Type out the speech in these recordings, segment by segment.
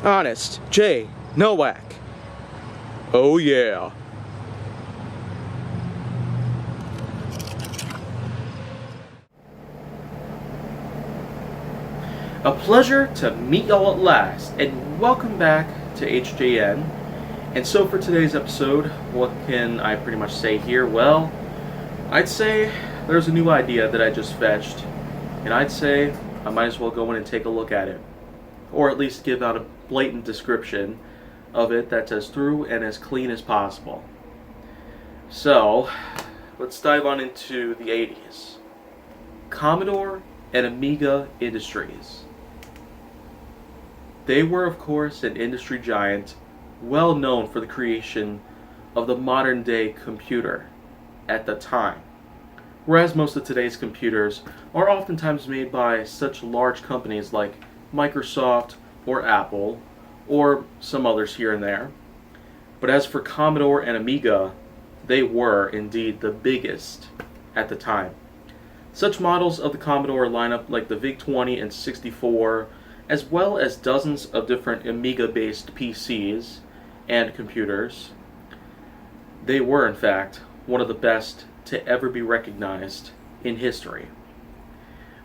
Honest J. Nowak. Oh yeah. A pleasure to meet y'all at last, and welcome back to HJN. And so for today's episode, what can I pretty much say here? Well, I'd say there's a new idea that I just fetched, and I'd say I might as well go in and take a look at it. Or at least give out a blatant description of it that's as through and as clean as possible. So, let's dive on into the 80s. Commodore and Amiga Industries. They were, of course, an industry giant, well known for the creation of the modern day computer at the time. Whereas most of today's computers are oftentimes made by such large companies like Microsoft or Apple or some others here and there. But as for Commodore and Amiga, they were indeed the biggest at the time. Such models of the Commodore lineup like the VIC-20 and 64, as well as dozens of different Amiga-based PCs and computers, they were in fact one of the best to ever be recognized in history.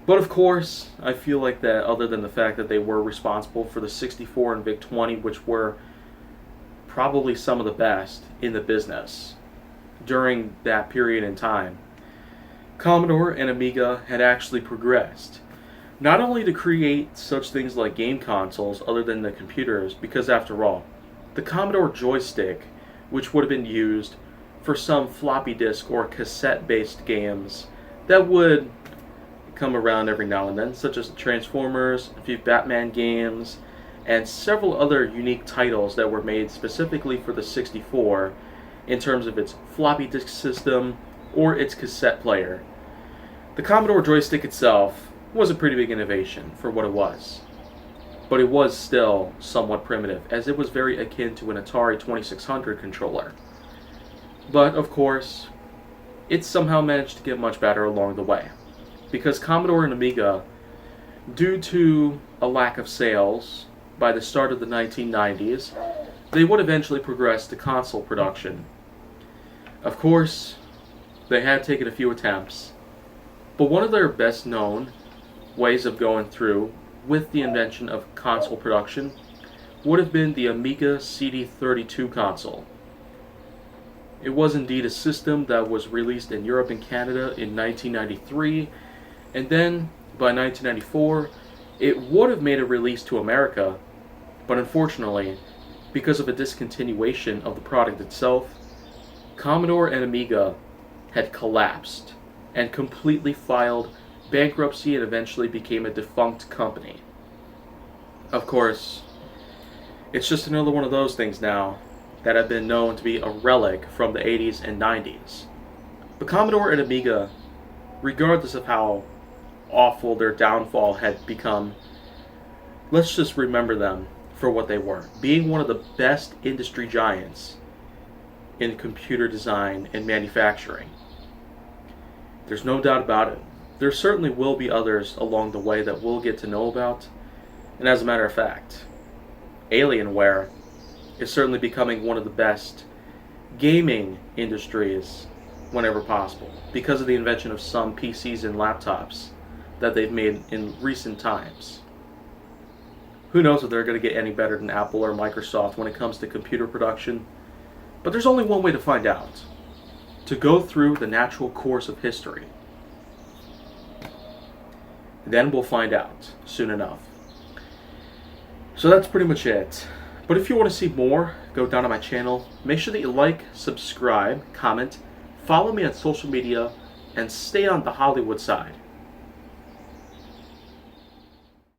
But of course, I feel like that other than the fact that they were responsible for the 64 and VIC-20, which were probably some of the best in the business during that period in time, Commodore and Amiga had actually progressed. Not only to create such things like game consoles other than the computers, because after all, the Commodore joystick, which would have been used for some floppy disk or cassette-based games that would come around every now and then, such as the Transformers, a few Batman games, and several other unique titles that were made specifically for the 64 in terms of its floppy disk system or its cassette player. The Commodore joystick itself was a pretty big innovation for what it was, but it was still somewhat primitive, as it was very akin to an Atari 2600 controller. But of course, it somehow managed to get much better along the way, because Commodore and Amiga, due to a lack of sales by the start of the 1990s, they would eventually progress to console production. Of course, they had taken a few attempts, but one of their best known ways of going through with the invention of console production would have been the Amiga CD32 console. It was indeed a system that was released in Europe and Canada in 1993, and then by 1994 it would have made a release to America, but unfortunately, because of a discontinuation of the product itself, Commodore and Amiga had collapsed and completely filed bankruptcy and eventually became a defunct company. Of course, it's just another one of those things now that have been known to be a relic from the 80s and 90s. But Commodore and Amiga, regardless of how awful their downfall had become, let's just remember them for what they were, being one of the best industry giants in computer design and manufacturing. There's no doubt about it. There certainly will be others along the way that we'll get to know about, and as a matter of fact, Alienware is certainly becoming one of the best gaming industries whenever possible, because of the invention of some PCs and laptops that they've made in recent times. Who knows if they're going to get any better than Apple or Microsoft when it comes to computer production, but there's only one way to find out: to go through the natural course of history. Then we'll find out soon enough. So that's pretty much it. But if you want to see more, go down to my channel. Make sure that you like, subscribe, comment, follow me on social media, and stay on the Hollywood side.